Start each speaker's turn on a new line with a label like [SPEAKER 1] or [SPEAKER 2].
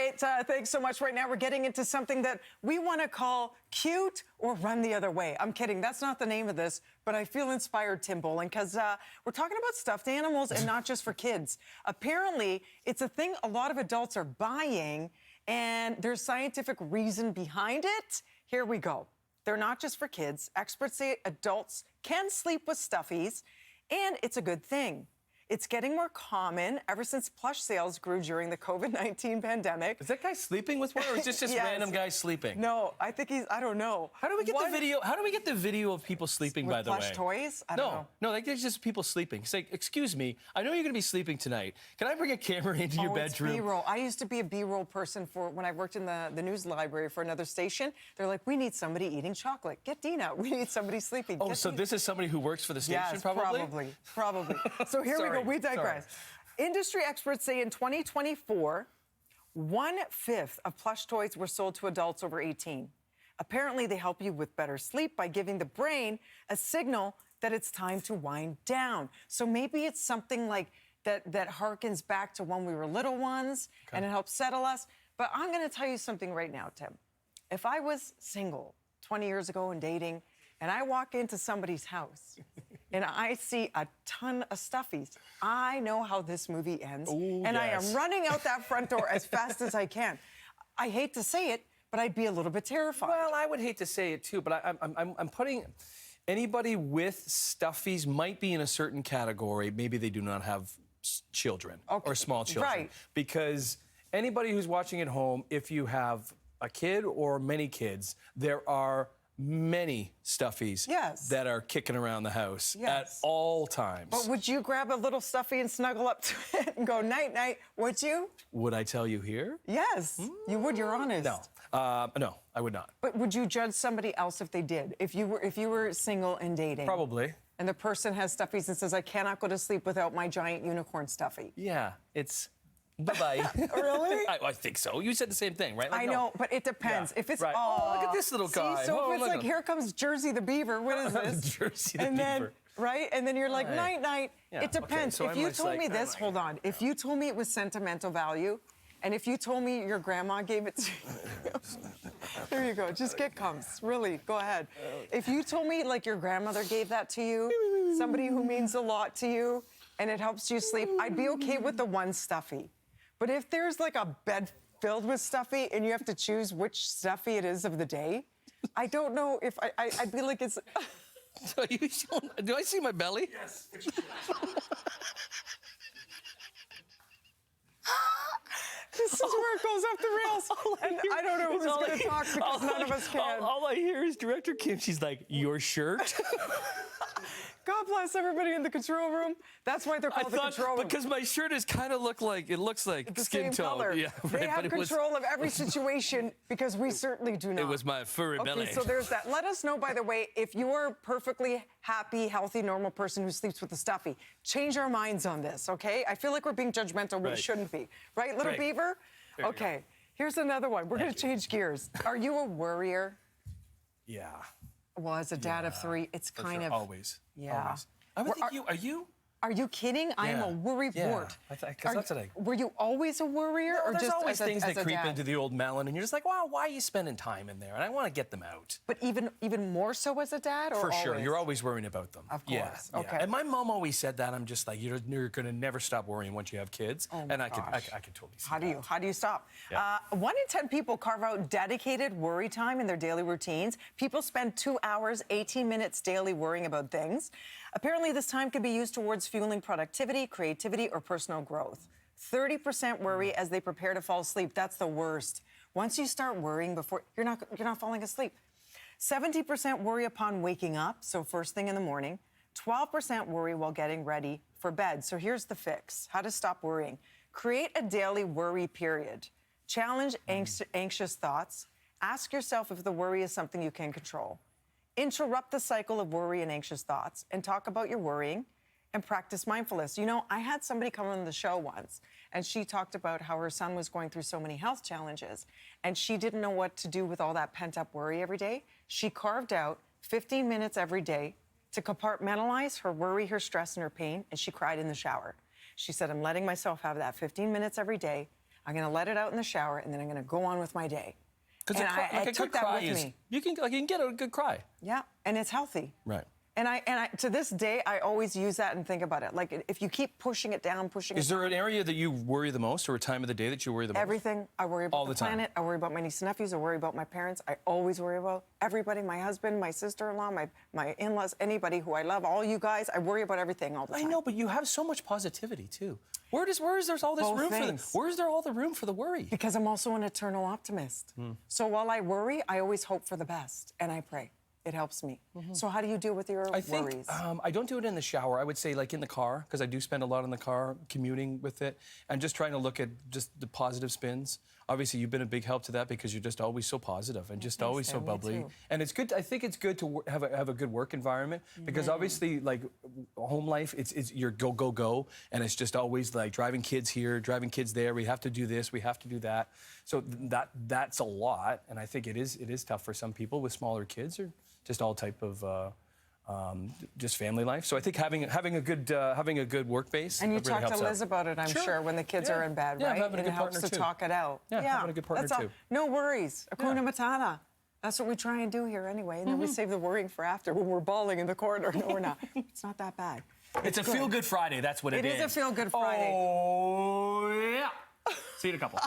[SPEAKER 1] right, thanks so much. Right now, we're getting into something that we want to call cute or run the other way. I'm kidding. That's not the name of this, but I feel inspired, Tim Bowling, because we're talking about stuffed animals and not just for kids. Apparently, it's a thing a lot of adults are buying, and there's scientific reason behind it. Here we go. They're not just for kids. Experts say adults can sleep with stuffies, and it's a good thing. It's getting more common ever since plush sales grew during the COVID-19 pandemic.
[SPEAKER 2] Is that guy sleeping with one, or is this just
[SPEAKER 1] Yes.
[SPEAKER 2] random guys sleeping?
[SPEAKER 1] No, I think I don't know.
[SPEAKER 2] How do we get the video? How do we get the video of people sleeping,
[SPEAKER 1] with
[SPEAKER 2] by the way?
[SPEAKER 1] plush toys? I don't know.
[SPEAKER 2] No, like, there's just people sleeping. It's like, excuse me, I know you're going to be sleeping tonight. Can I bring a camera into your bedroom?
[SPEAKER 1] It's B-roll. I used to be a B-roll person for when I worked in the news library for another station. They're like, we need somebody eating chocolate. Get Dina. We need somebody sleeping.
[SPEAKER 2] Oh, so this is somebody who works for the station,
[SPEAKER 1] yes,
[SPEAKER 2] probably?
[SPEAKER 1] Probably. So here we go. We digress.
[SPEAKER 2] Sorry.
[SPEAKER 1] Industry experts say in 2024, 1/5 of plush toys were sold to adults over 18. Apparently, they help you with better sleep by giving the brain a signal that it's time to wind down. So maybe it's something like that harkens back to when we were little ones, and it helps settle us. But I'm going to tell you something right now, Tim. If I was single 20 years ago and dating, and I walk into somebody's house and I see a ton of stuffies, I know how this movie ends.
[SPEAKER 2] Ooh,
[SPEAKER 1] and
[SPEAKER 2] yes.
[SPEAKER 1] I am running out that front door as fast as I can. I hate to say it, but I'd be a little bit terrified.
[SPEAKER 2] Well, I would hate to say it too, but I'm putting anybody with stuffies might be in a certain category. Maybe they do not have children or small children.
[SPEAKER 1] Right.
[SPEAKER 2] Because anybody who's watching at home, if you have a kid or many kids, there are many stuffies that are kicking around the house at all times.
[SPEAKER 1] But would you grab a little stuffy and snuggle up to it and go night-night, would you?
[SPEAKER 2] Would I tell you here?
[SPEAKER 1] Yes, you would, you're honest.
[SPEAKER 2] No, I would not.
[SPEAKER 1] But would you judge somebody else if they did? If you were single and dating?
[SPEAKER 2] Probably.
[SPEAKER 1] And the person has stuffies and says, I cannot go to sleep without my giant unicorn stuffy.
[SPEAKER 2] Yeah, it's... Bye-bye.
[SPEAKER 1] Really?
[SPEAKER 2] I think so. You said the same thing, right? Like,
[SPEAKER 1] I know, but it depends.
[SPEAKER 2] Yeah.
[SPEAKER 1] If it's,
[SPEAKER 2] right. Oh, look at this little guy.
[SPEAKER 1] So if it's like,
[SPEAKER 2] him.
[SPEAKER 1] here comes Jersey the Beaver, what is this?
[SPEAKER 2] Jersey the
[SPEAKER 1] and
[SPEAKER 2] Beaver.
[SPEAKER 1] Then, right? And then you're like, night-night.
[SPEAKER 2] Yeah,
[SPEAKER 1] it depends.
[SPEAKER 2] okay, so
[SPEAKER 1] if you told me this, hold on. If you told me it was sentimental value, and if you told me your grandma gave it to you, there you go. Just get comes. Really, go ahead. If you told me, like, your grandmother gave that to you, somebody who means a lot to you, and it helps you sleep, I'd be okay with the one stuffy. But if there's like a bed filled with stuffy and you have to choose which stuffy it is of the day, I don't know if I'd be like, it's...
[SPEAKER 2] Do I see my belly?
[SPEAKER 3] Yes.
[SPEAKER 1] This is where it goes off the rails. And I don't know who's going to talk because none of us can.
[SPEAKER 2] All I hear is Director Kim. She's like, your shirt?
[SPEAKER 1] God bless everybody in the control room. That's why they're called the control room.
[SPEAKER 2] Because my shirt is kind of looks like
[SPEAKER 1] the
[SPEAKER 2] skin
[SPEAKER 1] same
[SPEAKER 2] tone.
[SPEAKER 1] color.
[SPEAKER 2] Yeah,
[SPEAKER 1] they have control of every situation because we certainly do not.
[SPEAKER 2] It was my furry belly.
[SPEAKER 1] So there's that. Let us know, by the way, if you're a perfectly happy, healthy, normal person who sleeps with a stuffy. Change our minds on this, okay? I feel like we're being judgmental. We shouldn't be. Right, little beaver? Okay, here's another one. We're going to change gears. Are you a worrier?
[SPEAKER 2] Yeah.
[SPEAKER 1] Well, as a dad of three, it's kind of...
[SPEAKER 2] Always.
[SPEAKER 1] Yeah.
[SPEAKER 2] Always. I would think are you?
[SPEAKER 1] Are you kidding? I am a worrywart.
[SPEAKER 2] Because that's what I...
[SPEAKER 1] Were you always a worrier?
[SPEAKER 2] No,
[SPEAKER 1] or
[SPEAKER 2] there's
[SPEAKER 1] just
[SPEAKER 2] always things that creep
[SPEAKER 1] dad?
[SPEAKER 2] into the old melon, and you're just like, well, why are you spending time in there? And I want to get them out.
[SPEAKER 1] But even more so as a dad, or
[SPEAKER 2] For sure,
[SPEAKER 1] always?
[SPEAKER 2] you're always worrying about them.
[SPEAKER 1] Of course.
[SPEAKER 2] Yeah,
[SPEAKER 1] okay.
[SPEAKER 2] And my mom always said that. I'm just like, you're going to never stop worrying once you have kids.
[SPEAKER 1] Oh,
[SPEAKER 2] and I could totally see
[SPEAKER 1] How do you stop?
[SPEAKER 2] Yeah.
[SPEAKER 1] 1 in 10 people carve out dedicated worry time in their daily routines. People spend 2 hours, 18 minutes daily worrying about things. Apparently, this time can be used towards fueling productivity, creativity, or personal growth. 30% worry as they prepare to fall asleep. That's the worst. Once you start worrying before, you're not falling asleep. 70% worry upon waking up, so first thing in the morning. 12% worry while getting ready for bed. So here's the fix. How to stop worrying. Create a daily worry period. Challenge anxious thoughts. Ask yourself if the worry is something you can control. Interrupt the cycle of worry and anxious thoughts and talk about your worrying and practice mindfulness. You know, I had somebody come on the show once and she talked about how her son was going through so many health challenges and she didn't know what to do with all that pent-up worry every day. She carved out 15 minutes every day to compartmentalize her worry, her stress, and her pain, and she cried in the shower. She said, I'm letting myself have that 15 minutes every day. I'm going to let it out in the shower, and then I'm going to go on with my day.
[SPEAKER 2] Because
[SPEAKER 1] I took that with me.
[SPEAKER 2] You can get a good cry.
[SPEAKER 1] Yeah, and it's healthy.
[SPEAKER 2] Right.
[SPEAKER 1] And I to this day, I always use that and think about it. Like, if you keep pushing it down,
[SPEAKER 2] Is there an area that you worry the most, or a time of the day that you worry the most?
[SPEAKER 1] Everything. I worry about the planet. I worry about my nieces and nephews. I worry about my parents. I always worry about everybody, my husband, my sister-in-law, my in-laws, anybody who I love, all you guys. I worry about everything all the time.
[SPEAKER 2] I know, but you have so much positivity, too. Where is there all this room for the, where is there all the room for the worry?
[SPEAKER 1] Because I'm also an eternal optimist. So while I worry, I always hope for the best, and I pray. It helps me. So how do you deal with your worries?
[SPEAKER 2] I don't do it in the shower. I would say like in the car, because I do spend a lot in the car commuting with it, and just trying to look at just the positive spins. Obviously, you've been a big help to that because you're just always so positive and just always so bubbly. And it's good. I think it's good to have a good work environment because obviously, like home life, it's you're go, and it's just always like driving kids here, driving kids there. We have to do this, we have to do that. So that's a lot, and I think it is tough for some people with smaller kids or just all type of just family life. So I think having a good work base
[SPEAKER 1] and you
[SPEAKER 2] really
[SPEAKER 1] talk to Liz about it, I'm sure, when the kids are in bed, right?
[SPEAKER 2] Having a good
[SPEAKER 1] it helps to
[SPEAKER 2] too.
[SPEAKER 1] talk it out.
[SPEAKER 2] Yeah, having a good partner too.
[SPEAKER 1] No worries. Hakuna Matata. That's what we try and do here anyway, and then we save the worrying for after when we're bawling in the corner. No, we're not. It's not that bad.
[SPEAKER 2] It's a feel-good Friday. That's what it is.
[SPEAKER 1] It is a feel-good Friday.
[SPEAKER 2] Oh yeah. See you in a couple.